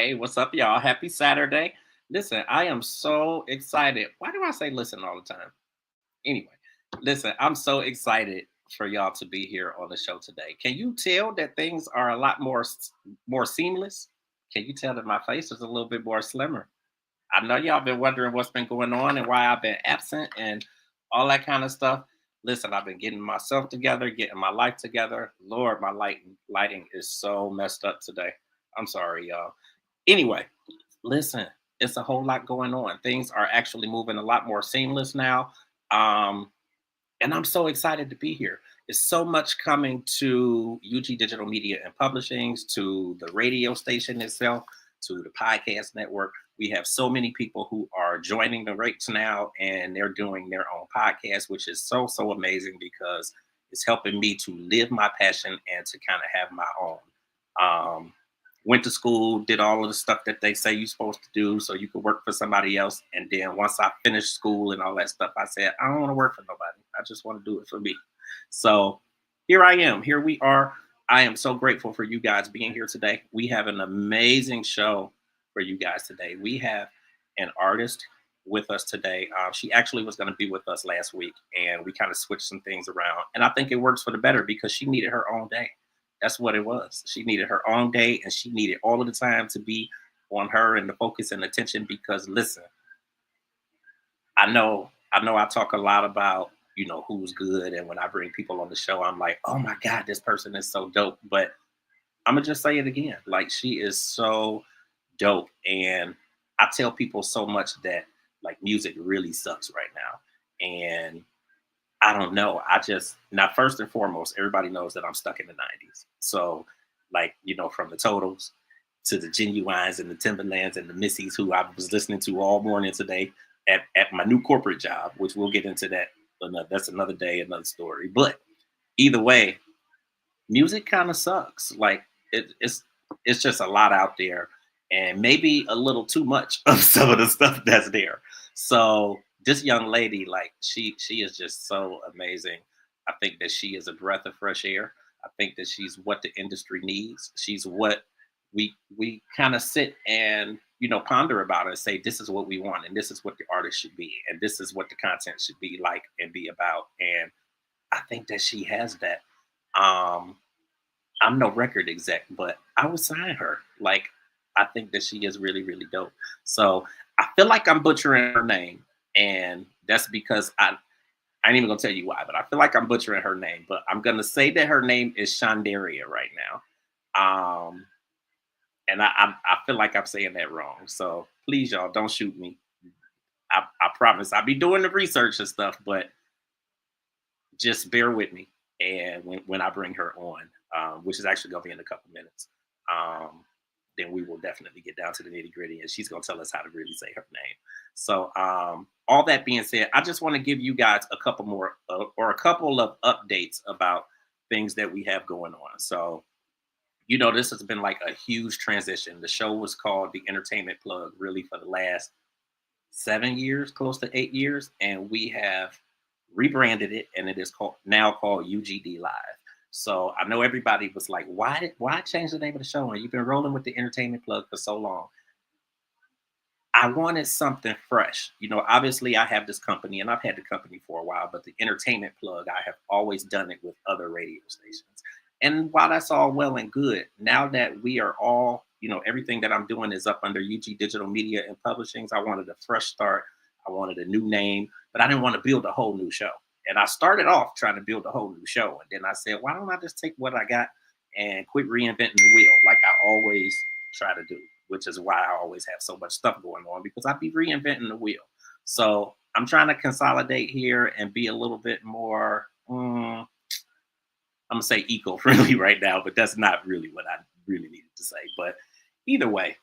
Hey, what's up, y'all? Happy Saturday. Listen, I am so excited. Why do I say listen all the time? Anyway, listen, I'm so excited for y'all to be here on the show today. Can you tell that things are a lot more seamless? Can you tell that my face is a little bit more slimmer? I know y'all been wondering what's been going on and why I've been absent and all that kind of stuff. Listen, I've been getting myself together, getting my life together. Lord, my lighting is so messed up today. I'm sorry, y'all. Anyway, listen, it's a whole lot going on. Things are actually moving a lot more seamless now. Um, and I'm so excited to be here. There's so much coming to UG Digital Media and Publishings, to the radio station itself, to the podcast network. We have so many people who are joining the rates now, and they're doing their own podcast, which is so amazing because it's helping me to live my passion and to kind of have my own. Went to school, did all of the stuff that they say you're supposed to do so you could work for somebody else. And then once I finished school and all that stuff, I said, I don't want to work for nobody. I just want to do it for me. So here I am. Here we are. I am so grateful for you guys being here today. We have an amazing show for you guys today. We have an artist with us today. She actually was going to be with us last week, and we kind of switched some things around. And I think it works for the better because she needed her own day. That's what it was. She needed her own day, and she needed all of the time to be on her and the focus and attention. Because listen, I talk a lot about who's good, and when I bring people on the show, I'm like, oh my god, this person is so dope. But I'm gonna just say it again, like she is so dope, and I tell people so much that like music really sucks right now, and I don't know. I just now first and foremost, everybody knows that I'm stuck in the '90s. So, like from the Totals to the Genuines and the Timberlands and the Missies, who I was listening to all morning today at my new corporate job, which we'll get into that. That's another day, another story. But either way, music kind of sucks. Like it's just a lot out there, and maybe a little too much of some of the stuff that's there. So this young lady, like she is just so amazing. I think that she is a breath of fresh air. I think that she's what the industry needs. She's what we kind of sit and ponder about and say this is what we want and this is what the artist should be and this is what the content should be like and be about. And I think that she has that. Um, I'm no record exec, but I would sign her. Like, I think that she is really dope. So I feel like I'm butchering her name, and that's because I ain't even gonna tell you why, but I feel like I'm butchering her name. But I'm gonna say that her name is Shandaria right now, and I feel like I'm saying that wrong. So please, y'all, don't shoot me. I promise I'll be doing the research and stuff, but just bear with me. And when I bring her on, which is actually going to be in a couple minutes, then we will definitely get down to the nitty gritty, and she's going to tell us how to really say her name. So, all that being said, I just want to give you guys a couple more or a couple of updates about things that we have going on. So, this has been like a huge transition. The show was called The Entertainment Plug, really for the last 7 years, close to 8 years, and we have rebranded it, and it is now called UGD Live. So I know everybody was like, why change the name of the show? And you've been rolling with the Entertainment Plug for so long. I wanted something fresh. Obviously I have this company and I've had the company for a while, but the Entertainment Plug, I have always done it with other radio stations. And while that's all well and good, now that we are all, everything that I'm doing is up under UG Digital Media and Publishings, I wanted a fresh start. I wanted a new name, but I didn't want to build a whole new show. And I started off trying to build a whole new show. And then I said, why don't I just take what I got and quit reinventing the wheel like I always try to do, which is why I always have so much stuff going on because I be reinventing the wheel. So I'm trying to consolidate here and be a little bit more, I'm going to say eco-friendly right now, but that's not really what I really needed to say. But either way,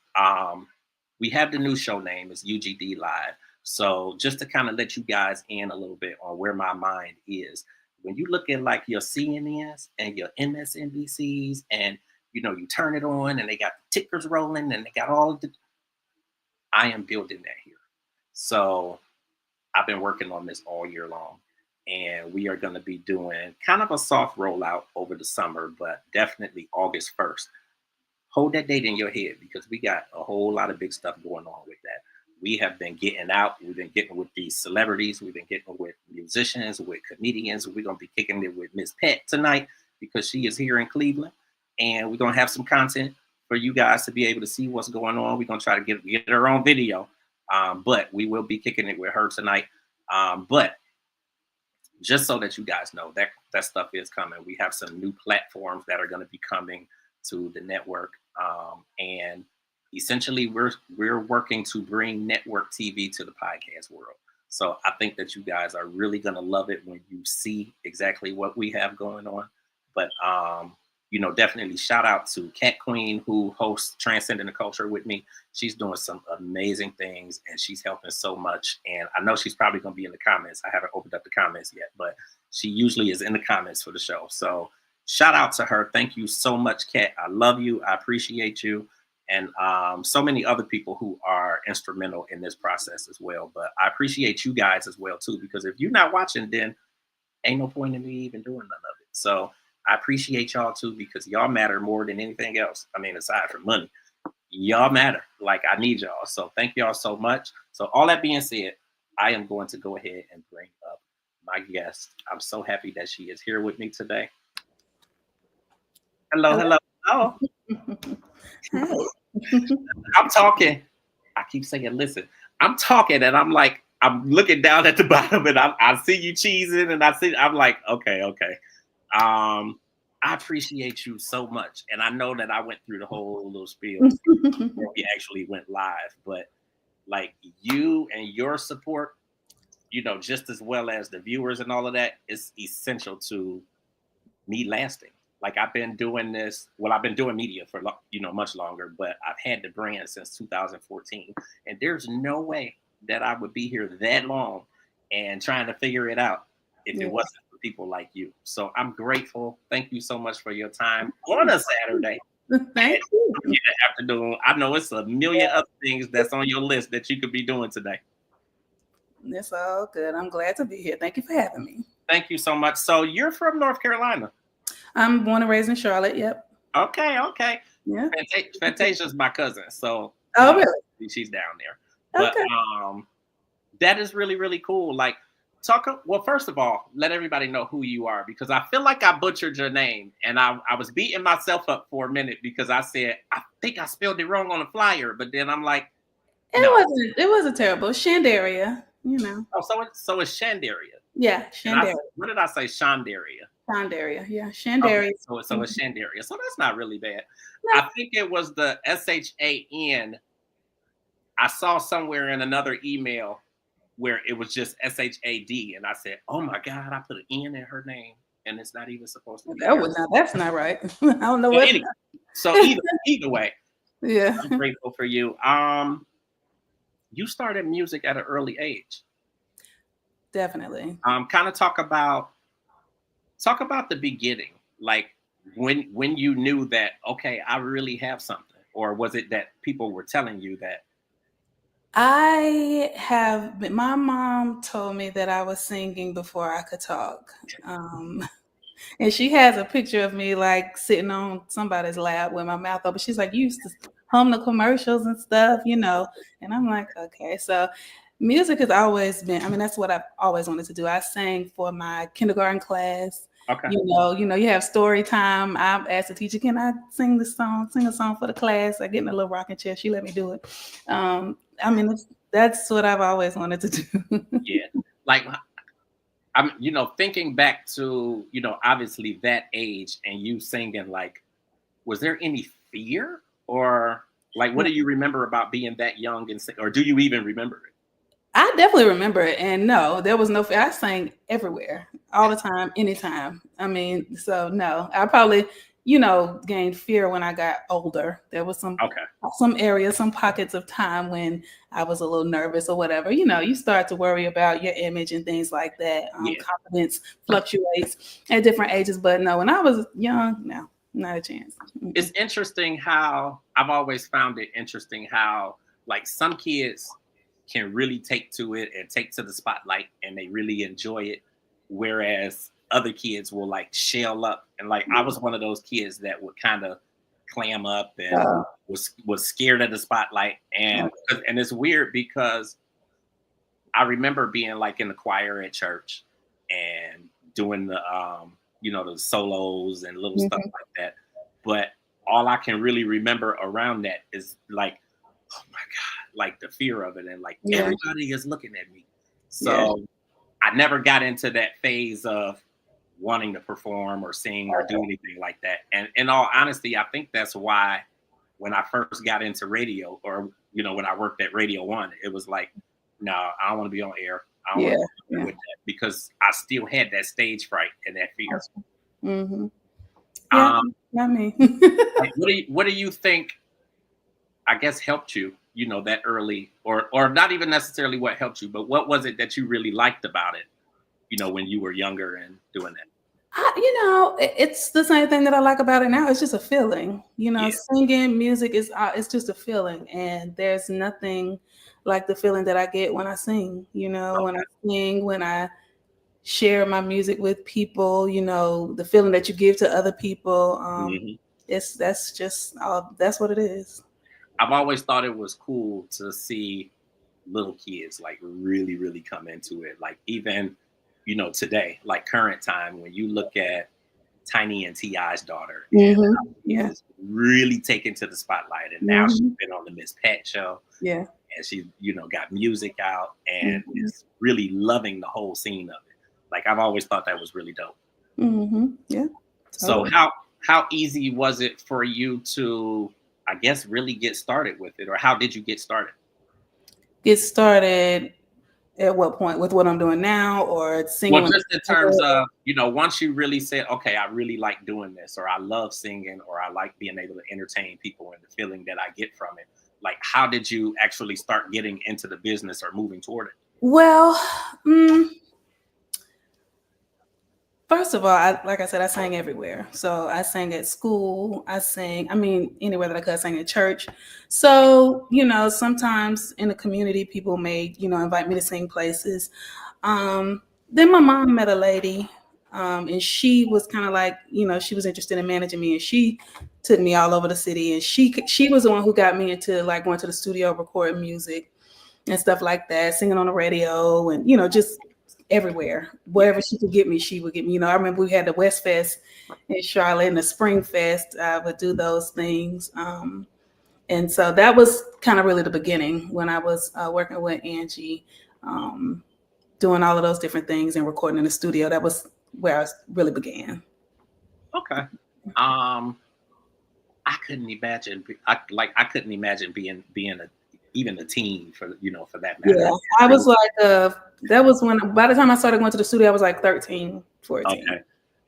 we have the new show name is UGD Live. So just to kind of let you guys in a little bit on where my mind is, when you look at like your CNNs and your MSNBCs and, you turn it on and they got the tickers rolling and they got all of the, I am building that here. So I've been working on this all year long. And we are going to be doing kind of a soft rollout over the summer, but definitely August 1st. hold that date in your head because we got a whole lot of big stuff going on with that. We have been getting out. We've been getting with these celebrities. We've been getting with musicians, with comedians. We're going to be kicking it with Miss Pet tonight because she is here in Cleveland. And we're going to have some content for you guys to be able to see what's going on. We're going to try to get her on video. But we will be kicking it with her tonight. But just so that you guys know, that stuff is coming. We have some new platforms that are going to be coming to the network. And essentially we're working to bring network TV to the podcast world. So I think that you guys are really going to love it when you see exactly what we have going on. But definitely shout out to Cat Queen, who hosts Transcending the Culture with me. She's doing some amazing things and she's helping so much. And I know she's probably going to be in the comments. I haven't opened up the comments yet, but she usually is in the comments for the show. So shout out to her. Thank you so much, Kat. I love you. I appreciate you. And so many other people who are instrumental in this process as well. But I appreciate you guys as well, too, because if you're not watching, then ain't no point in me even doing none of it. So I appreciate y'all, too, because y'all matter more than anything else. I mean, aside from money, y'all matter. Like, I need y'all. So thank y'all so much. So all that being said, I am going to go ahead and bring up my guest. I'm so happy that she is here with me today. Hello. Hi. I'm talking. I keep saying, listen, I'm talking and I'm like, I'm looking down at the bottom and I see you cheesing and I'm like, okay. I appreciate you so much. And I know that I went through the whole little spiel before we actually went live, but like you and your support, just as well as the viewers and all of that is essential to me lasting. Like I've been doing this, I've been doing media for much longer, but I've had the brand since 2014, and there's no way that I would be here that long and trying to figure it out if it wasn't for people like you. So I'm grateful. Thank you so much for your time on a Saturday. Thank you. In the afternoon. I know it's a million other things that's on your list that you could be doing today. It's all good. I'm glad to be here. Thank you for having me. Thank you so much. So you're from North Carolina. I'm born and raised in Charlotte. Yep. Okay. Yeah. Fantasia's my cousin, so really? she's down there. But Okay. that is really, really cool. Like, well, first of all, let everybody know who you are because I feel like I butchered your name, and I was beating myself up for a minute because I said I think I spelled it wrong on the flyer, but then I'm like, It wasn't terrible. Shandaria, Oh, so it's Shandaria. Yeah, Shandaria. What did I say? Shandaria. Shandaria, yeah, Shandaria. Okay, so it's Shandaria. So that's not really bad. No. I think it was the SHAN. I saw somewhere in another email where it was just SHAD, and I said, "Oh my God, I put an N in her name, and it's not even supposed to be." That's not right. I don't know what. Anyway, so either way, Yeah, I'm grateful for you. You started music at an early age. Definitely. Kind of talk about the beginning, like when you knew that okay, I really have something, or was it that people were telling you that? My mom told me that I was singing before I could talk. And she has a picture of me like sitting on somebody's lap with my mouth open. She's like, you used to hum the commercials and stuff, And I'm like, okay. So music has always been, that's what I've always wanted to do. I sang for my kindergarten class. Okay. You have story time. I asked the teacher, can I sing a song for the class? I get in a little rocking chair. She let me do it. That's what I've always wanted to do. Yeah. Like, I'm, thinking back to, obviously that age and you singing, like, was there any fear or like, what do you remember about being that young or do you even remember it? I definitely remember it. And no, there was no fear. I sang everywhere, all the time, anytime. So no, I probably, gained fear when I got older. There was some areas, some pockets of time when I was a little nervous or whatever. You start to worry about your image and things like that. Confidence fluctuates at different ages. But no, when I was young, no, not a chance. It's interesting how I've always found it interesting how like some kids can really take to it and take to the spotlight and they really enjoy it. Whereas other kids will like shell up. And like, I was one of those kids that would kind of clam up and Oh, was scared of the spotlight. And it's weird because I remember being like in the choir at church and doing the the solos and little stuff mhm. like that. But all I can really remember around that is like, oh my God, like the fear of it and like Yeah, everybody is looking at me. yeah. So I never got into that phase of wanting to perform or sing or do anything like that. And in all honesty, I think that's why when I first got into radio, or when I worked at Radio One, it was like, no, I don't want to be on air. I don't want Yeah, to do yeah. with that because I still had that stage fright and that fear. Mm-hmm. Yeah, Um, not me. like, what do you think? I guess helped you, that early, or not even necessarily what helped you, but what was it that you really liked about it, when you were younger and doing that? It's the same thing that I like about it now. It's just a feeling. Yeah. Singing music is it's just a feeling, and there's nothing like the feeling that I get when I sing. When I Okay. sing, when I share my music with people. The feeling that you give to other people. Mhm. That's just that's what it is. I've always thought it was cool to see little kids like really, really come into it. Like even, today, like current time, when you look at Tiny and Ti's daughter and how she Yeah. is really taken to the spotlight, and now she's hmm been on the Miss Pat show, Yeah. and she, got music out and hmm is really loving the whole scene of it. Like I've always thought that was really dope. Yeah. So Totally. how easy was it for you to, I guess, really get started with it, or how did you get started? Get started at what point with what I'm doing now, or singing Well, when just in I was terms younger? of, once you really said, okay, I really like doing this, or I love singing, or I like being able to entertain people and the feeling that I get from it. Like, how did you actually start getting into the business or moving toward it? Well, mm, first of all, like I said, I sang everywhere. So I sang at school. Anywhere that I could. I sang at church. So, sometimes in the community, people may, invite me to sing places. Um, then my mom met a lady, and she was kind of like, she was interested in managing me, and she took me all over the city. And she was the one who got me into like going to the studio, recording music and stuff like that, singing on the radio, and just everywhere. Yeah. Wherever she could get me, she would get me. I remember we had the West Fest in Charlotte and the Spring Fest. I would do those things. And so that was kind of really the beginning when I was working with Angie, um, doing all of those different things and recording in the studio. That was where I really began. Okay. Um, I couldn't imagine. I couldn't imagine being even a teen for for that matter. Yeah, It I was really. like, that was by the time I started going to the studio, I was like 13, 14. Okay.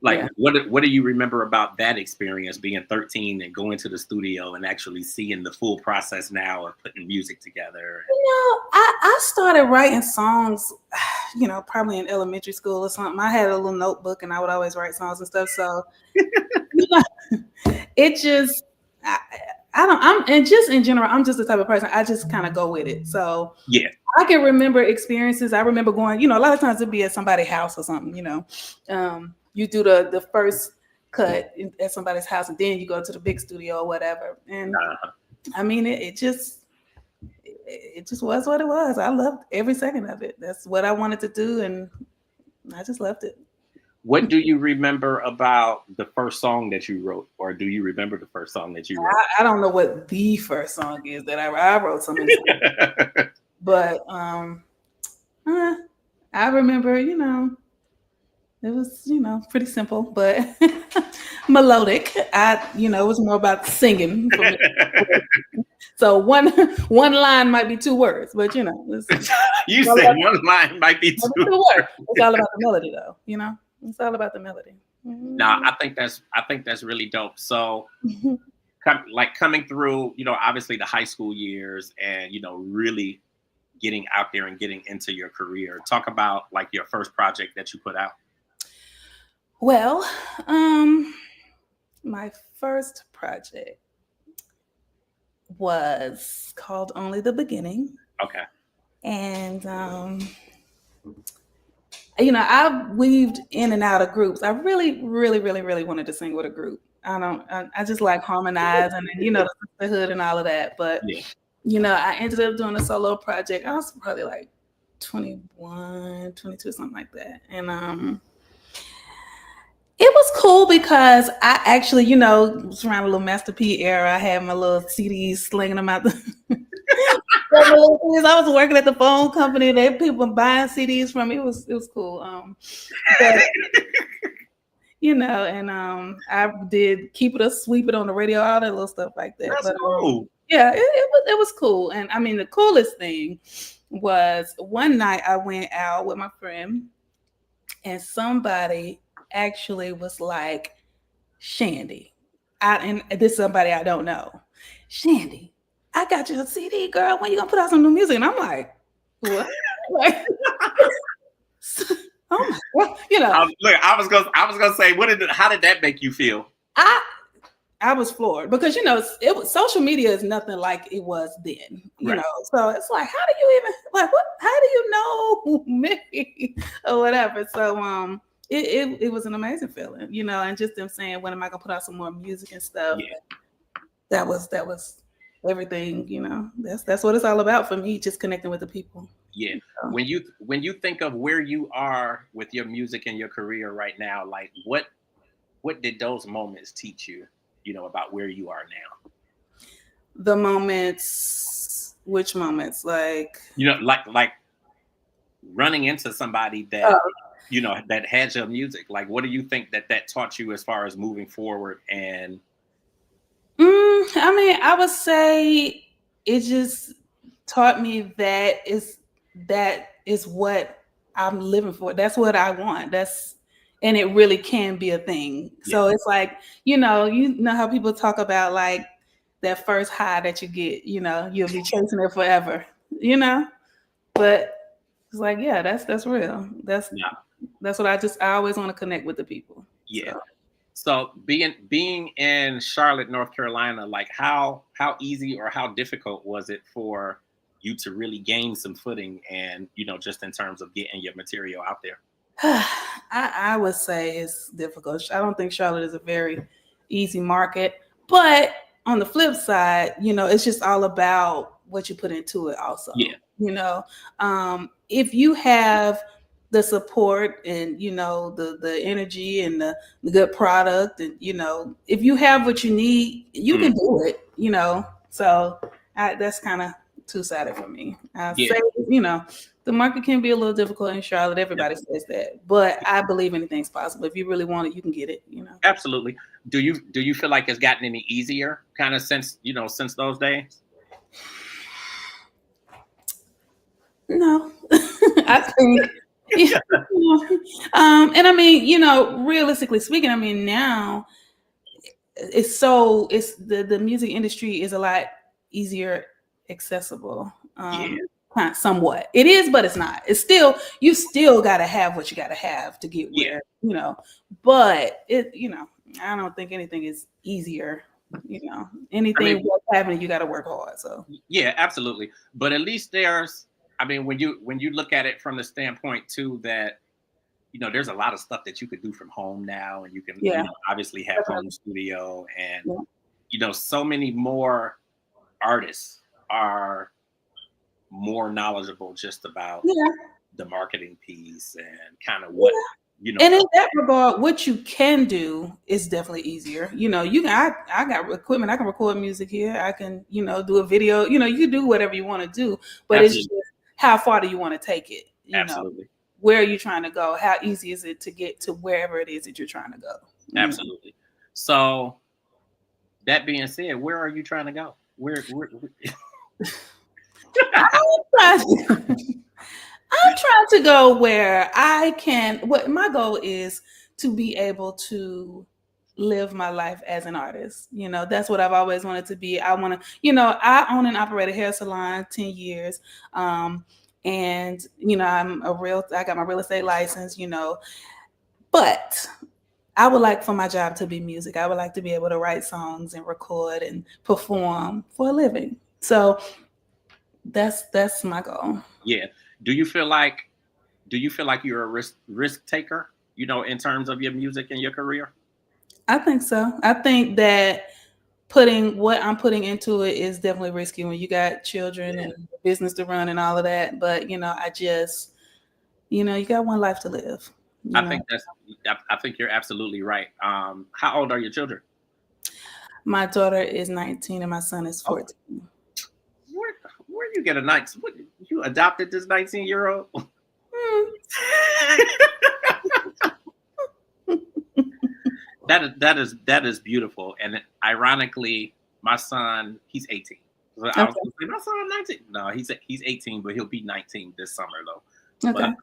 Like, Yeah. what do you remember about that experience, being 13 and going to the studio and actually seeing the full process now of putting music together? I started writing songs, probably in elementary school or something. I had a little notebook and I would always write songs and stuff. So, you know, it just, I, I don't, and just in general, I'm just the type of person, I just kind of go with it. So Yeah. I can remember experiences. I remember going, a lot of times it'd be at somebody's house or something, you do the first cut at somebody's house and then you go to the big studio or whatever. And Uh, I mean, it just was what it was. I loved every second of it. That's what I wanted to do, and I just loved it. what do you remember about the first song that you wrote, or do you remember the first song that you wrote? I don't know what the first song is that I wrote so many songs, but uh, I remember, it was, pretty simple, but melodic. It was more about singing for me. So one line might be two words, but You it's all said about, one line might be two two. words. It's all about the melody, though. It's all about the melody. No, I think that's really dope. So, like coming through, obviously the high school years, and really getting out there and getting into your career. Talk about like your first project that you put out. Well, my first project was called Only the Beginning. Okay. And, I weaved in and out of groups. I really, really, really, really wanted to sing with a group. I just like harmonizing and the sisterhood and all of that. But Yeah. I ended up doing a solo project. I was probably like 21, 22, something like that. And it was cool because I actually, was around a little Master P era. I had my little CDs slinging them out the I was working at the phone company. They people buying CDs from me. It was cool. But and I did keep it or sweep it on the radio, all that little stuff like that. That's But cool. yeah, it was cool. And I mean, the coolest thing was one night I went out with my friend, and somebody actually was like, "Shandy," and this is somebody I don't know. "Shandy, I got you a CD, girl. When you gonna put out some new music?" And I'm like, "What?" Like, oh my god, Look, I was gonna say, how did that make you feel? I I was floored because it was social media is nothing like it was then, Right. So it's like, how do you even like what? How do you know me or whatever? So it was an amazing feeling, and just them saying, when am I gonna put out some more music and stuff? Yeah. That was everything, That's what it's all about for me, just connecting with the people. Yeah. So, When you think of where you are with your music and your career right now, like what did those moments teach you, about where you are now? the moments, which moments, like Like running into somebody that oh, that has your music. Like, what do you think that taught you as far as moving forward? And I mean, I would say it just taught me that is what I'm living for. That's what I want. And it really can be a thing. yeah, So it's like, you know how people talk about like that first high that you get, you'll be chasing it forever, you know? But it's like, yeah, that's real. That's yeah, that's what I always want to connect with the people. yeah. So So being in Charlotte, North Carolina, like how easy or how difficult was it for you to really gain some footing, and just in terms of getting your material out there? I would say it's difficult. I don't think Charlotte is a very easy market. But on the flip side, it's just all about what you put into it also. Yeah. If you have the support and the energy and the good product, and if you have what you need, you Mm. can do it. So that's kind of two-sided for me. I Yeah. say, the market can be a little difficult in Charlotte. Everybody says that, but I believe anything's possible. If you really want it, you can get it. Absolutely. Do you feel like it's gotten any easier kind of since those days? No, I think, yeah, and I mean, realistically speaking, I mean, now it's the music industry is a lot easier accessible. Yeah. Somewhat it is, but it's not. It's still, you still got to have what you got to have to get Yeah. where, but I don't think anything is easier. I mean, Anything worth having, you got to work hard. So yeah, absolutely. But at least I mean, when you look at it from the standpoint too, that there's a lot of stuff that you could do from home now, and you can yeah, obviously have home definitely. studio, and Yeah, so many more artists are more knowledgeable just about yeah. the marketing piece and kind of what Yeah. you And know. in that regard, what you can do is definitely easier. You can. I got equipment. I can record music here. I can, do a video. You can do whatever you want to do. But it's just, Absolutely. how far do you want to take it? Absolutely. Where are you trying to go? How easy is it to get to wherever it is that you're trying to go? Absolutely. So that being said, where are you trying to go? Where I'm trying, I'm trying to go where I can. What my goal is, to be able to live my life as an artist. That's what I've always wanted to be. I want to, I own and operate a hair salon 10 years. And I got my real estate license, but I would like for my job to be music. I would like to be able to write songs and record and perform for a living. So that's my goal. Yeah. Do you feel like you're a risk taker, in terms of your music and your career? I think so. I think that putting what I'm putting into it is definitely risky when you got children Yeah. and business to run and all of that. But I just, you got one life to live. I You know, think that's. I think you're absolutely right. How old are your children? my daughter is 19 and my son is Oh, 14. where where you get a nice? What, you adopted this 19-year-old? Hmm. That is beautiful. And ironically, my son, he's 18. So I was Okay. gonna say my son 19. No, he's 18, but he'll be 19 this summer though. But Okay.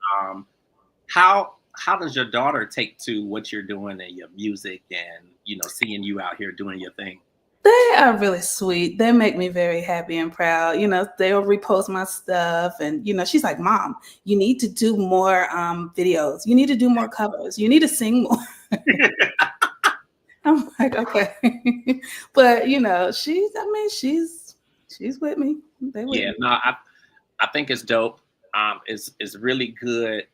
how does your daughter take to what you're doing and your music and seeing you out here doing your thing? They are really sweet. They make me very happy and proud. They'll repost my stuff, and she's like, "Mom, you need to do more videos. You need to do more covers. You need to sing more." I'm like, "Okay," but she's with me. They with Yeah, me. no, I think it's dope. It's really good.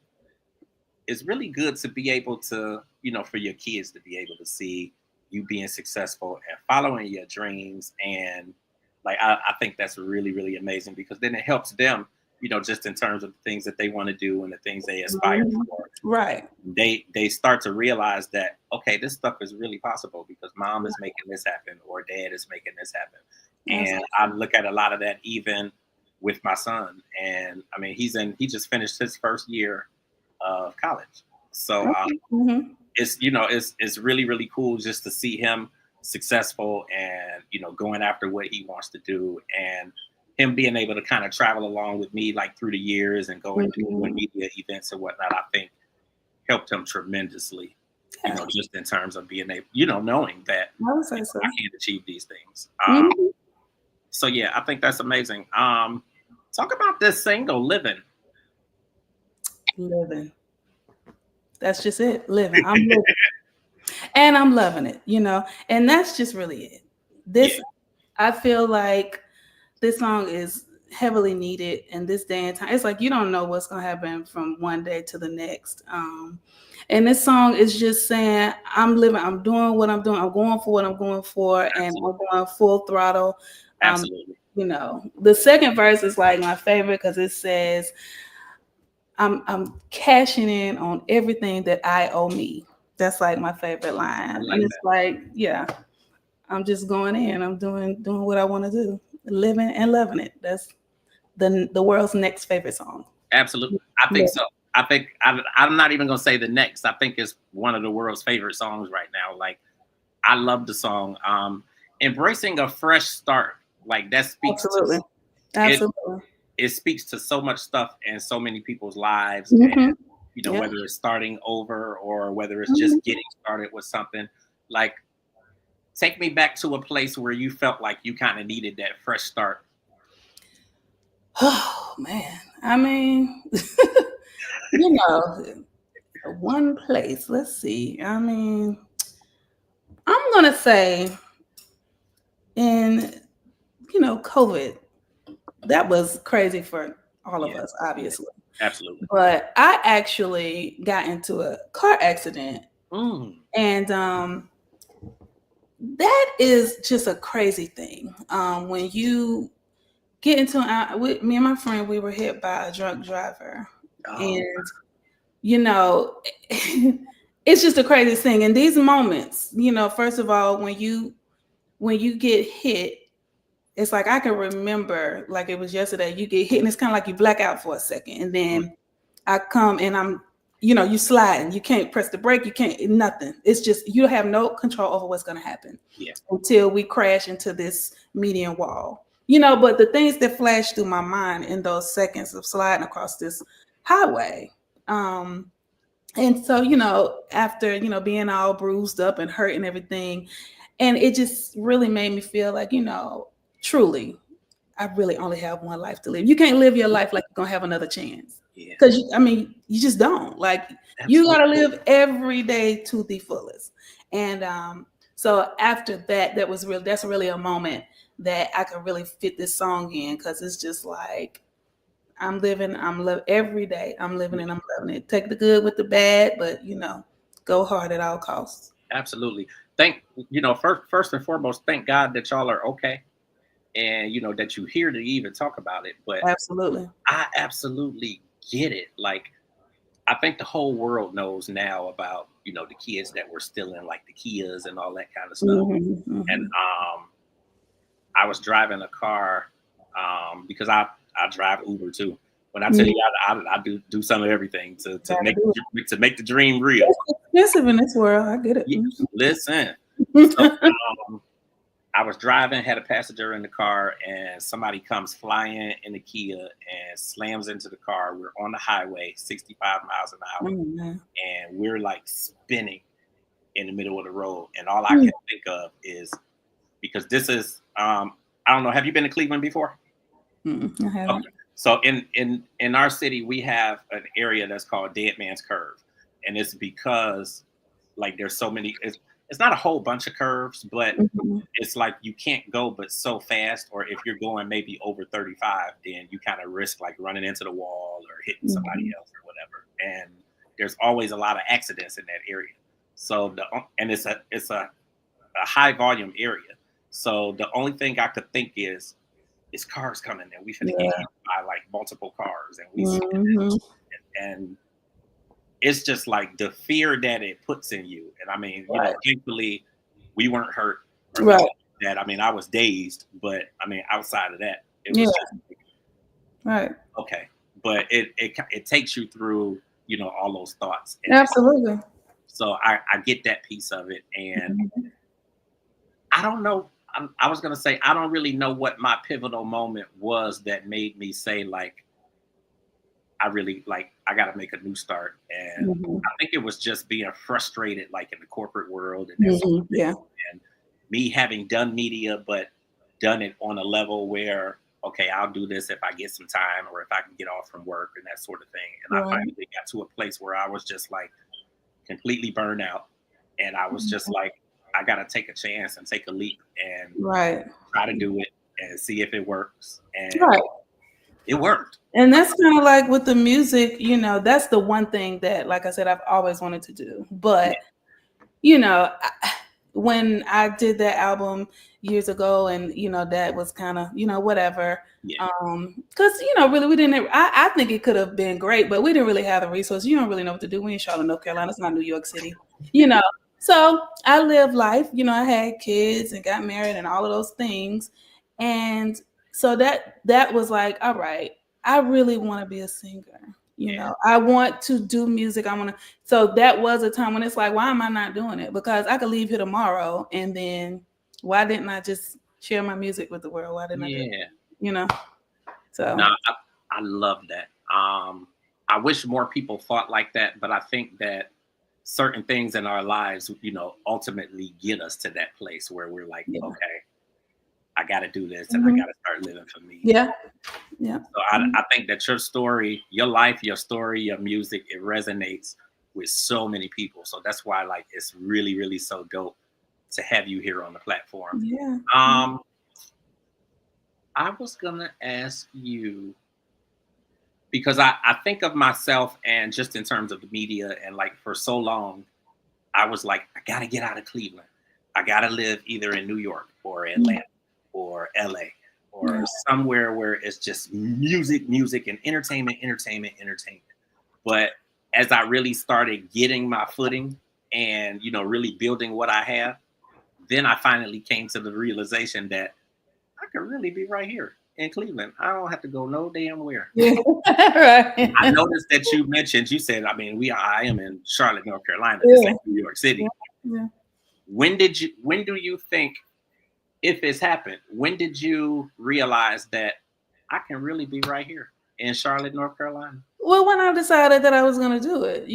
It's really good to be able to, for your kids to be able to see you being successful and following your dreams. And like, I think that's really, really amazing because then it helps them, just in terms of the things that they want to do and the things they aspire Mhm. for. Right. They start to realize that, okay, this stuff is really possible because mom is making this happen or dad is making this happen. And I Absolutely. look at a lot of that even with my son. And I mean, he just finished his first year of college. So Okay. Hmm. it's really, really cool just to see him successful and going after what he wants to do, and him being able to kind of travel along with me like through the years and going to doing Hmm. media events and whatnot. I think helped him tremendously. Yeah, Just in terms of being able, knowing that I would say so. I can achieve these things. Mhm. So yeah, I think that's amazing. Talk about this single, "Living." Living. That's just it. Living. I'm living. And I'm loving it, and that's just really it. Yeah, This, I feel like this song is heavily needed in this day and time. It's like you don't know what's going to happen from one day to the next. And this song is just saying, I'm living, I'm doing what I'm doing, I'm going for what I'm going for, and I'm absolutely, going full throttle. Um, absolutely. the second verse is like my favorite because it says, I'm cashing in on everything that I owe me. That's like my favorite I line. And like it's that. like, yeah, I'm just going in. I'm doing what I want to do. Living and loving it. That's the world's next favorite song. Absolutely, I Yeah, think so. I think I'm not even gonna say the next. I think it's one of the world's favorite songs right now. Like, I love the song. Embracing a fresh start. Like, that speaks to absolutely. it. Absolutely. It speaks to so much stuff in so many people's lives, and Hmm. Yeah. whether it's starting over or whether it's Mhm. just getting started with something. Like, take me back to a place where you felt like you kind of needed that fresh start. Oh man. I mean, one place. Let's see. I mean, I'm gonna say in COVID, that was crazy for all of Yeah, us, yeah, obviously. absolutely. But I actually got into a car accident, Mm, and that is just a crazy thing. When you get into me and my friend, we were hit by a drunk driver, oh, and you know, it's just the craziest thing. In these moments, first of all, when you get hit, it's like I can remember like it was yesterday. You get hit, and it's kind of like you black out for a second, and mm, then I come and you sliding. You can't press the brake. You can't nothing. It's just you have no control over what's going to happen yeah, until we crash into this median wall. But the things that flash through my mind in those seconds of sliding across this highway, um, and so after being all bruised up and hurt and everything, and it just really made me feel like truly I really only have one life to live. You can't live your life like you're gonna have another chance. yeah, Because I mean, you just don't. Like you absolutely, gotta live every day to the fullest. And so after that, that's really a moment that I could really fit this song in because it's just like I'm living every day. I'm living yeah, and I'm loving it. Take the good with the bad, but go hard at all costs. absolutely. first and foremost, thank God that y'all are okay, and that you here to even talk about it. But Absolutely. I absolutely get it. Like, I think the whole world knows now about the kids that were stealing like the Kias and all that kind of stuff. Mhm, And mhm. I was driving a car because I drive Uber too. When I tell Yeah, you I do some of everything to gotta make do the dream real. it. It's expensive in this world. I get it. Yeah, Mhm. listen. So I was driving, had a passenger in the car, and somebody comes flying in the Kia and slams into the car. We're on the highway, 65 miles an hour, Oh, man. and we're like spinning in the middle of the road. And all I Mm, can think of is because this is I don't know, have you been to Cleveland before? I haven't. Okay. So in our city, we have an area that's called Dead Man's Curve, and it's because like there's so many. It's not a whole bunch of curves, but Mhm, it's like you can't go but so fast, or if you're going maybe over 35, then you kind of risk like running into the wall or hitting somebody mhm. else or whatever. And there's always a lot of accidents in that area. So and it's a high volume area. So the only thing I could think is cars coming and we finna get Yeah. hit by like multiple cars and we Mhm. and it's just like the fear that it puts in you. And I mean, Right. thankfully we weren't hurt or Right. nothing like that. I mean, I was dazed, but I mean, outside of that, it Yeah. was just like, Right. okay. But it takes you through, all those thoughts. And Absolutely. so I get that piece of it. And Mhm. I don't know. I was gonna say I don't really know what my pivotal moment was that made me say like I really like I got to make a new start. And Mhm. I think it was just being frustrated like in the corporate world and that sort Mhm. of thing. Yeah. And me having done media, but done it on a level where okay, I'll do this if I get some time or if I can get off from work and that sort of thing. And I Right. finally got to a place where I was just like completely burned out, and I was just like, I got to take a chance and take a leap and Right. try to do it and see if it works. And Right. it worked. And that's kind of like with the music, that's the one thing that, like I said, I've always wanted to do. Yeah, But, when I did that album years ago and, that was kind of, whatever. yeah, Because, really, we didn't, I think it could have been great, but we didn't really have the resources. You don't really know what to do. We in Charlotte, North Carolina. It's not New York City, you know. So I lived life, I had kids and got married and all of those things. And so that was like, all right, I really want to be a singer. yeah, I want to do music. I want to. So that was a time when it's like, why am I not doing it? Because I could leave here tomorrow, and then why didn't I just share my music with the world? Why didn't I do it? yeah. You know. So No, I love that. I wish more people thought like that, but I think that certain things in our lives, ultimately get us to that place where we're like, yeah, okay, I got to do this and I got hmm to start living for me. yeah, yeah, So I think that your story, your life, your story, your music, it resonates with so many people. So that's why like it's really, really so dope to have you here on the platform. yeah. Um, I was gonna ask you because I think of myself and just in terms of the media and like for so long, I was like, I gotta get out of Cleveland. I gotta live either in New York or Mhm. Atlanta or LA or Yeah. somewhere where it's just music, music and entertainment, entertainment, entertainment. But as I really started getting my footing and really building what I have, then I finally came to the realization that I could really be right here in Cleveland. I don't have to go no damn where. Yeah. I Right. noticed that you said, I mean, I am in Charlotte, North Carolina. This Yeah. ain't New York Yeah. City. Yeah. When do you think, if it's happened, when did you realize that I can really be right here in Charlotte, North Carolina? Well, when I decided that I was going to do it,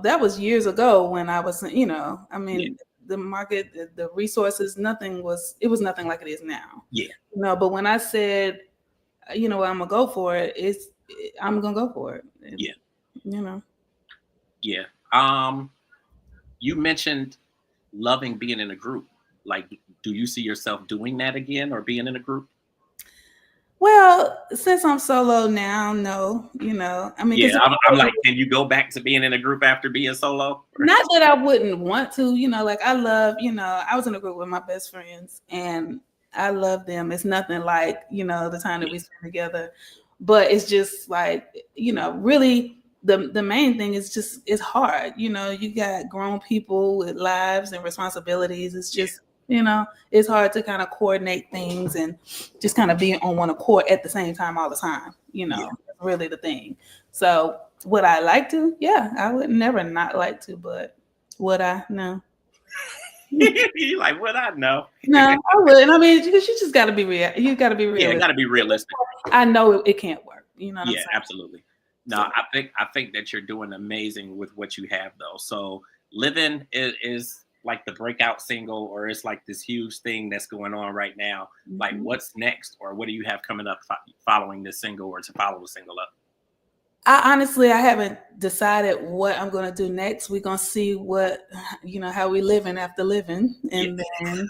that was years ago when I was, I Yeah, mean, the market, the resources, it was nothing like it is now. yeah, But when I said, I'm gonna go for it, I'm gonna go for it. yeah, You know. yeah. You mentioned loving being in a group. Like, do you see yourself doing that again or being in a group? Well, since I'm solo now, no, you know, I mean, Yeah, because I'm like, can you go back to being in a group after being solo? not that I wouldn't want to, you know, like I love, you know, I was in a group with my best friends and I love them. It's nothing like, you know, the time that we spend together. But it's just like, you know, really the main thing is just it's hard. You know, you got grown people with lives and responsibilities. It's Yeah, just, you know, it's hard to kind of coordinate things and just kind of be on one accord at the same time all the time. You yeah. know, that's really the thing. So would I like to? Yeah, I would never not like to, but would I? No. You like what I know. No, I wouldn't. I mean, because you just got to be real. You got to be Yeah, got realistic. to be realistic. I know it can't work. You know what I'm Yeah, saying? absolutely. No, So, I think that you're doing amazing with what you have though. So living is like the breakout single, or it's like this huge thing that's going on right now. Like mhm. what's next, or what do you have coming up following this single, or to follow the single up? I honestly, I haven't decided what I'm gonna do next. We're gonna see what you know how we living after living, Yeah. and then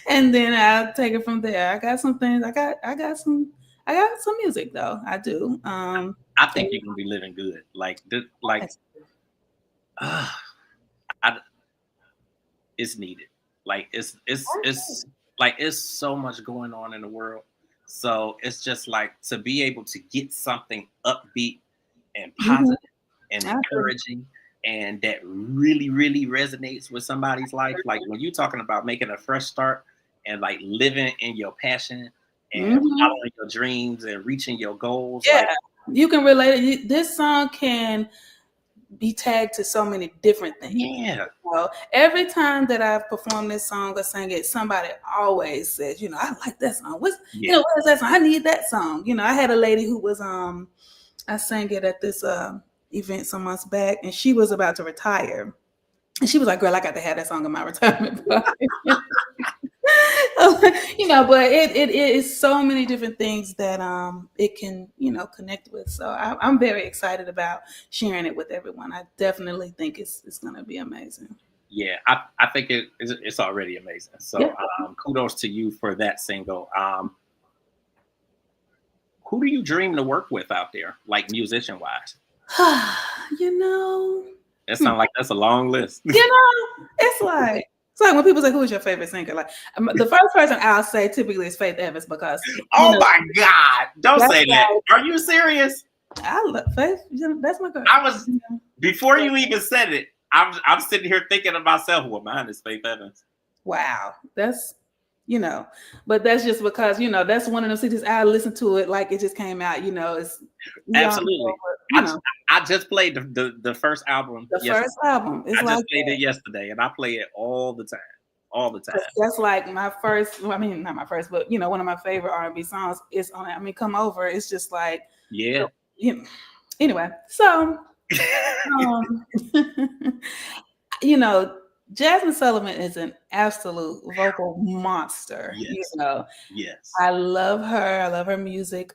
and then I'll take it from there. I got some things. I got some music though. I do. I think you're gonna be living good. Like like uh, I, it's needed. Like it's like it's so much going on in the world. So it's just like to be able to get something upbeat and Mhm. positive and I agree. encouraging, and that really really resonates with somebody's life. Like when you're talking about making a fresh start and like living in your passion and Mhm. following your dreams and reaching your goals, Yeah, like you can relate it. This song can be tagged to so many different things. yeah, So every time that I've performed this song or sang it, somebody always says, you know, I like that song. yeah, What is that song? I need that song. You know, I had a lady who was I sang it at this event some months back, and she was about to retire. And she was like, "Girl, I got to have that song in my retirement party." You know, but it is so many different things that it can, you know, connect with. So I'm very excited about sharing it with everyone. I definitely think it's going to be amazing. yeah. I think it's already amazing. Yeah. So kudos to you for that single. Who do you dream to work with out there, like musician wise? You know, That hmm, sounds like that's a long list. you know, it's like when people say, "Who's your favorite singer?" Like the first person I'll say typically is Faith Evans because you Oh know my God! Don't that's say that. like Are you serious? I love Faith. You know, that's my girl. I was You know? before So, you even said it. I'm sitting here thinking to myself, well, mine is Faith Evans. wow, that's you know, but that's just because you know that's one of those CDs I listen to it like it just came out. You know, it's young, Absolutely. you I know, I just played the first album the yesterday. first album is I just like played it yesterday, and I play it all the time, all the time. that's like my first. Well, I mean, not my first, but you know, one of my favorite R&B songs is on it. I mean, "Come Over." It's just like, Yeah. you know. Anyway, so um, you know, Jasmine Sullivan is an absolute vocal monster. You Yes. know, Yes. I love her. I love her music.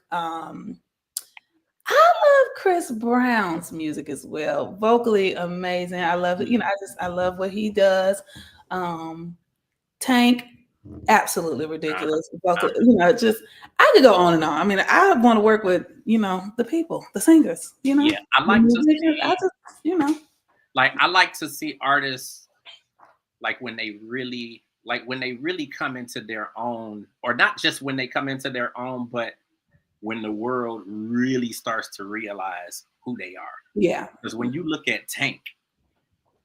I love Chris Brown's music as well. Vocally amazing. I love it. You know, Mm. I love what he does. Um, Tank, absolutely Uh-huh. ridiculous. Vocal, Uh-huh. you know, just I could go on and on. I mean, I want to work with, you know, the people, the singers, you know, Yeah. I the like to musicians. I see just, you know, I like to see artists like when they really come into their own, or not just when they come into their own, but when the world really starts to realize who they are. yeah, Because when you look at Tank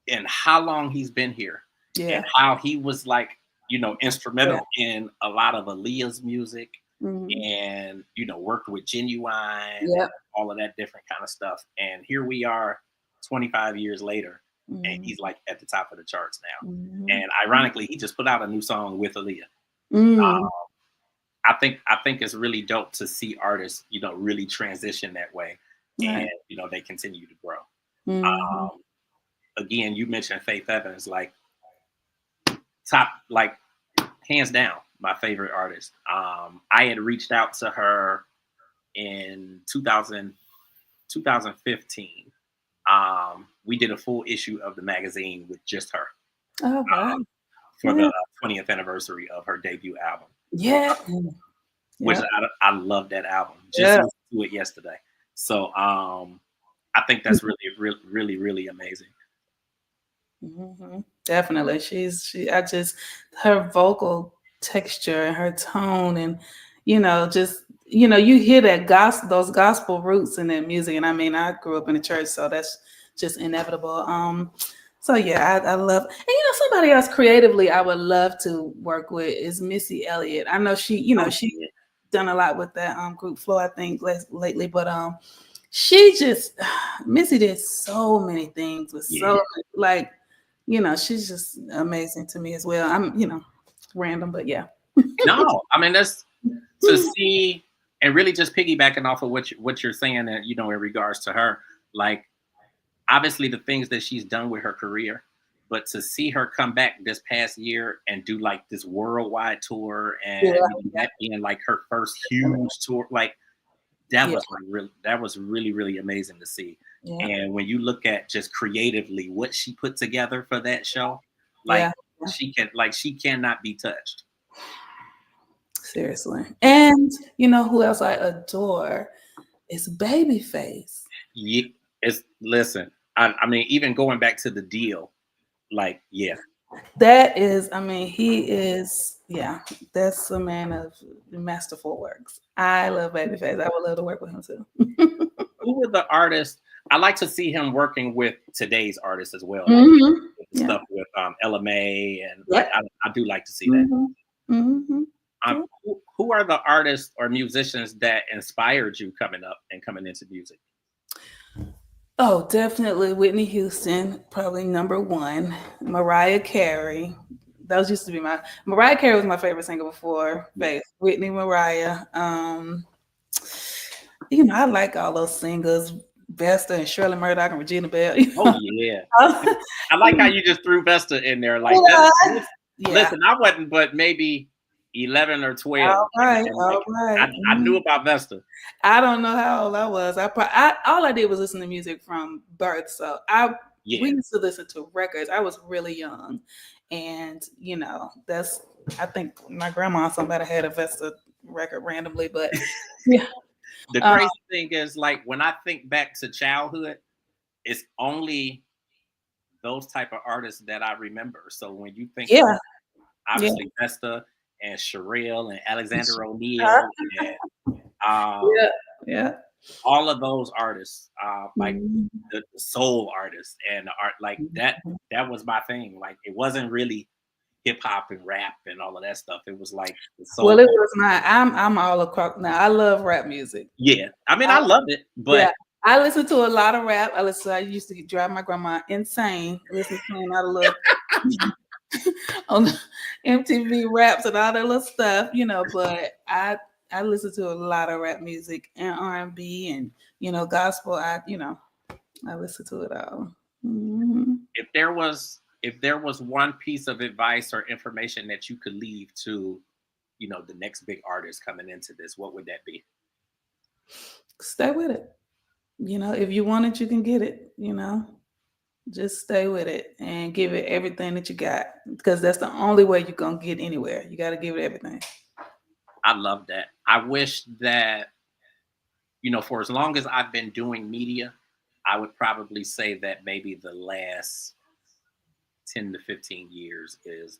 and how long he's been here and yeah, how he was like, yeah. instrumental in a lot of Aaliyah's music, Mhm. and, worked with Genuine and Yep. all of that different kind of stuff. And here we are 25 years later, and Mhm. he's like at the top of the charts now. Mhm. And ironically, he just put out a new song with Aaliyah. Mm. I think it's really dope to see artists, really transition that way, and Right. they continue to grow. Mhm. Um, Again, you mentioned Faith Evans, like top, like hands down, my favorite artist. I had reached out to her in 2015. We did a full issue of the magazine with just her Oh, wow. for Yeah. the 20th anniversary of her debut album. Yeah. which Yeah. I love that album. Just Yeah. listened to it yesterday. So I think that's really, really, really, really amazing. Definitely. I just, her vocal texture and her tone and, just, you hear that gospel, those gospel roots in that music. And I mean, I grew up in the church, so that's just inevitable. So yeah, I love, and somebody else creatively I would love to work with is Missy Elliott. I know Oh, she yeah. done a lot with that group Flow, I think, lately, but she just Missy did so many things with Yeah. like, she's just amazing to me as well. I'm, random, but yeah. No, I mean that's to see and really just piggybacking off of what you're saying, and in regards to her, like obviously the things that she's done with her career, but to see her come back this past year and do like this worldwide tour, Yeah, and that being like her first huge tour, like that yeah, was like that was really, really amazing to see. yeah, And when you look at just creatively what she put together for that show, like yeah, yeah. she cannot be touched. Seriously. And you know who else I adore is Babyface. Yeah, it's listen. I mean, even going back to the deal, like yeah, That is, I mean, he is, yeah, that's a man of masterful works. I love Babyface. I would love to work with him too. who were the artists? I like to see him working with today's artists as well, like Hmm. with the Yeah. stuff with LMA, and like Yep. I do like to see that. Hmm. Hmm. Yeah. Who are the artists or musicians that inspired you coming up and coming into music? Oh, definitely Whitney Houston, probably number one. Mariah Carey. Those used to be my Mariah Carey was my favorite singer before Yeah. Faith. Whitney, Mariah. I like all those singers, Vesta and Shirley Murdoch and Regina Bell. Oh yeah. Uh, I like how you just threw Vesta in there like that. yeah. Yeah. Listen, I wasn't but maybe 11 or 12, All right. and like All right. I knew about Vesta. I don't know how old I was. All I did was listen to music from birth. So we Yeah. used to listen to records. I was really young, and that's, I think my grandma or somebody had a Vesta record randomly, but yeah. The Um, crazy thing is, like, when I think back to childhood, it's only those type of artists that I remember. So when you think yeah, about yeah, obviously Vesta and Sherelle and Alexander uh, O'Neal and um, yeah, yeah. all of those artists, like Mhm. the soul artists and the art like that, Mhm. that was my thing. Like it wasn't really hip hop and rap and all of that stuff. It was like the Well, soul. it was not. I'm all across now. I love rap music. Yeah. I mean, I, I love it, yeah, but I listen to a lot of rap. I used to drive my grandma insane listening to all the little on MTV raps and all that little stuff, But I listen to a lot of rap music and R&B and gospel. I listen to it all. Hmm. if there was one piece of advice or information that you could leave to, the next big artist coming into this, what would that be? Stay with it. If you want it, you can get it. Just stay with it and give it everything that you got because that's the only way you're gonna get anywhere. You got to give it everything. I love that. I wish that, for as long as I've been doing media, I would probably say that maybe the last 10 to 15 years is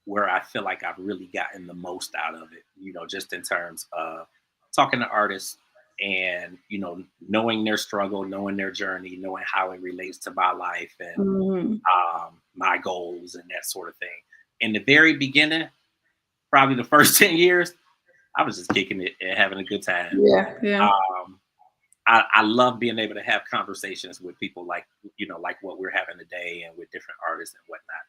where I feel like I've really gotten the most out of it, just in terms of talking to artists and, knowing their struggle, knowing their journey, knowing how it relates to my life and Mhm. my goals and that sort of thing. In the very beginning, probably the first 10 years, I was just kicking it and having a good time. Yeah, yeah. Um, I love being able to have conversations with people like, like what we're having today and with different artists and whatnot.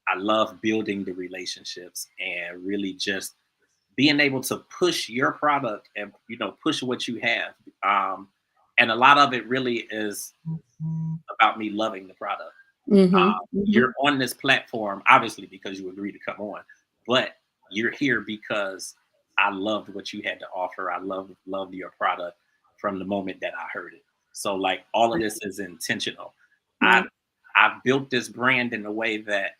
I love building the relationships and really just being able to push your product and, push what you have. And a lot of it really is about me loving the product. Mhm. You're Mhm. on this platform, obviously, because you agreed to come on, but you're here because I loved what you had to offer. I loved your product from the moment that I heard it. So like all of this is intentional. Yeah. I I've built this brand in a way that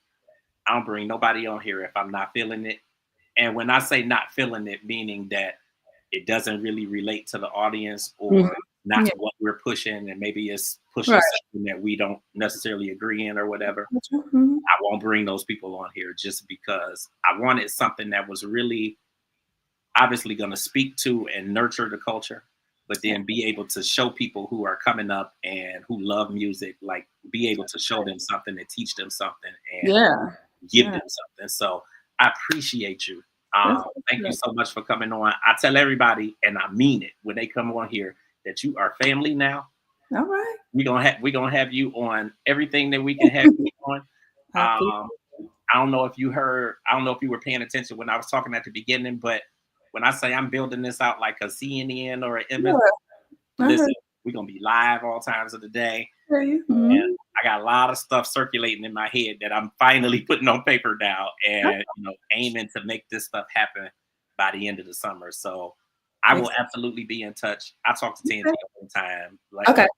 I don't bring nobody on here if I'm not feeling it. And when I say not feeling it, meaning that it doesn't really relate to the audience Mhm. or not Yeah. what we're pushing, and maybe it's pushing Right. something that we don't necessarily agree in or whatever, Mhm. I won't bring those people on here just because I wanted something that was really obviously going to speak to and nurture the culture, but Yeah. then be able to show people who are coming up and who love music, like be able to show them something and teach them something and Yeah. give Yeah. them something. So I appreciate you. That's Thank you good. so much for coming on. I tell everybody, and I mean it when they come on here, that you are family now. All right. We're gonna have you on everything that we can have you on. I appreciate Um, I don't know if you heard, I don't know if you were paying attention when I was talking at the beginning, but when I say I'm building this out like a CNN or an MS, Yeah. I heard listen, we're gonna be live all times of the day. you. And Mhm. I got a lot of stuff circulating in my head that I'm finally putting on paper now and aiming to make this stuff happen by the end of the summer. So I will absolutely be in touch. I talk to Tangi all the time, like Okay.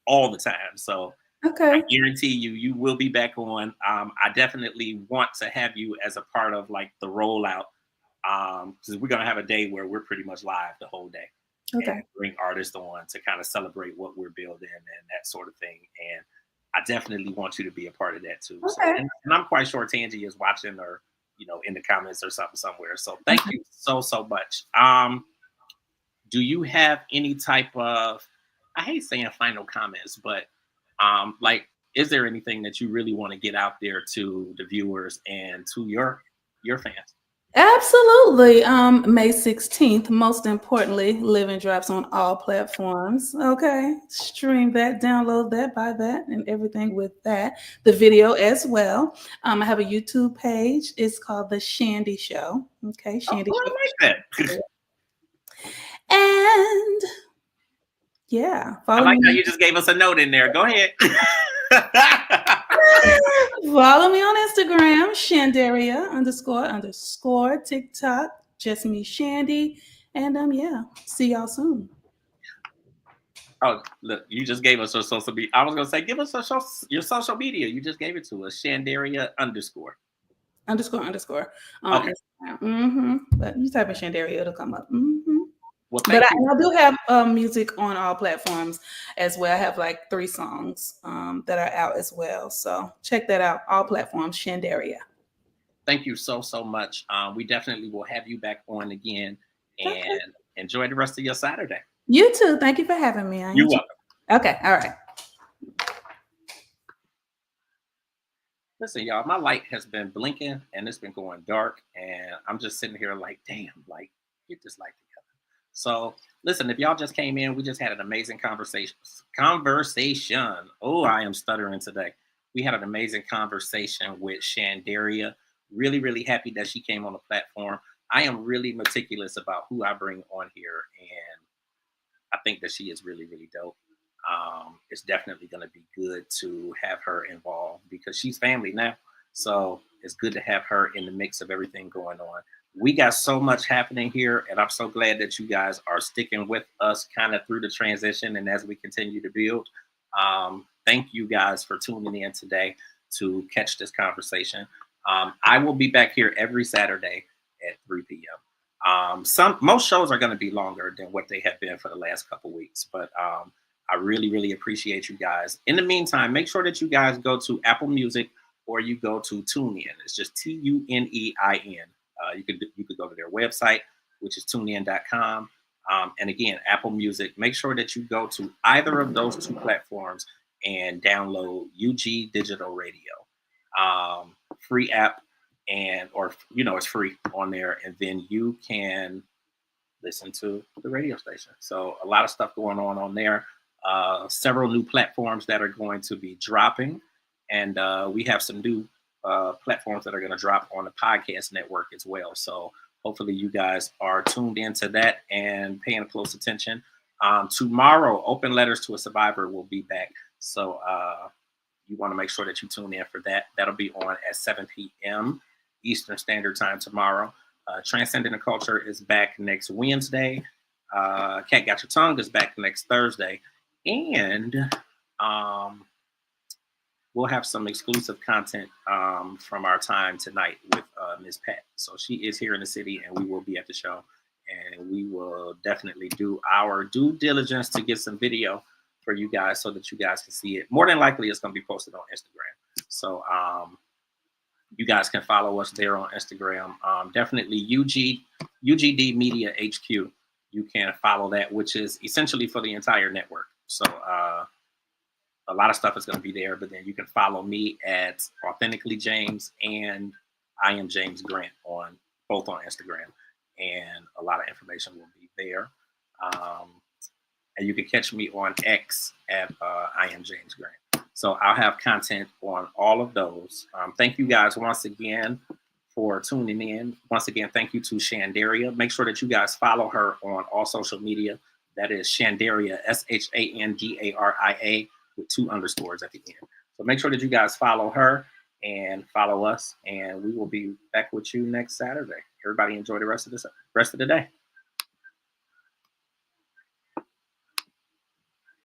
all the time. So I Okay. guarantee you will be back on. I definitely want to have you as a part of like the rollout. Because we're gonna have a day where we're pretty much live the whole day and Okay. bring artists on to kind of celebrate what we're building and that sort of thing. And I definitely want you to be a part of that too. So, Okay. and I'm quite sure Tangi is watching or in the comments or something somewhere. So thank Okay. you so much. Do you have any type of, I hate saying final comments, but like, is there anything that you really want to get out there to the viewers and to your fans? Absolutely. May 16th, most importantly, Living drops on all platforms. Okay. Stream that, download that, buy that, and everything with that. The video as well. I have a YouTube page. It's called The Shandy Show. Okay. Oh, Shandy I like that. Show. And yeah, I follow like how me. you just gave us a note in there. Go ahead. Follow me on Instagram, Shandaria __ TikTok, just me Shandy. And yeah, see y'all soon. Oh, look, you just gave us your social media. I was gonna say, give us your social media. You just gave it to us, Shandaria _ __ on Okay. Instagram. But you type in Shandaria, it'll come up. Well, But thank you. I do have music on all platforms as well. I have like 3 songs that are out as well. So check that out. All platforms, Shandaria. Thank you so much. We definitely will have you back on again Okay. and enjoy the rest of your Saturday. You too. Thank you for having me. I You're enjoy. welcome. Okay. All right. Listen, y'all, my light has been blinking and it's been going dark, and I'm just sitting here like, damn, like, get this light together. So, listen, if y'all just came in, we just had an amazing conversation. Conversation. Oh, I am stuttering today. We had an amazing conversation with Shandaria. Really happy that she came on the platform. I am really meticulous about who I bring on here, and I think that she is really dope. It's definitely going to be good to have her involved because she's family now. So it's good to have her in the mix of everything going on. We got so much happening here, and I'm so glad that you guys are sticking with us kind of through the transition and as we continue to build. Thank you guys for tuning in today to catch this conversation. I will be back here every Saturday at 3 p.m. Most shows are going to be longer than what they have been for the last couple weeks, but I really appreciate you guys. In the meantime, make sure that you guys go to Apple Music or you go to TuneIn. It's just TUNEIN. You could go to their website, which is tunein.com. And again, Apple Music. Make sure that you go to either of those 2 platforms and download UG Digital Radio. Free app, and or it's free on there, and then you can listen to the radio station. So a lot of stuff going on there. Several new platforms that are going to be dropping, and we have some new platforms that are going to drop on the podcast network as well. So hopefully you guys are tuned into that and paying close attention. Tomorrow, Open Letters to a Survivor will be back. So you want to make sure that you tune in for that. That'll be on at 7 p.m. Eastern Standard Time tomorrow. Transcending the Culture is back next Wednesday. Cat Got Your Tongue is back next Thursday. And we'll have some exclusive content from our time tonight with Ms. Pat. So she is here in the city, and we will be at the show. and we will definitely do our due diligence to get some video for you guys so that you guys can see it. More than likely, it's going to be posted on Instagram. So you guys can follow us there on Instagram. Definitely UGD Media HQ. You can follow that, which is essentially for the entire network. So a lot of stuff is going to be there, but then you can follow me at Authentically James and I am James Grant on both on Instagram, and a lot of information will be there. And you can catch me on X at I am James Grant. So I'll have content on all of those. Thank you guys once again for tuning in. Once again, thank you to Shandaria. Make sure that you guys follow her on all social media. That is Shandaria, Shandaria, with 2 underscores at the end. So make sure that you guys follow her and follow us, and we will be back with you next Saturday. Everybody enjoy the rest of the day.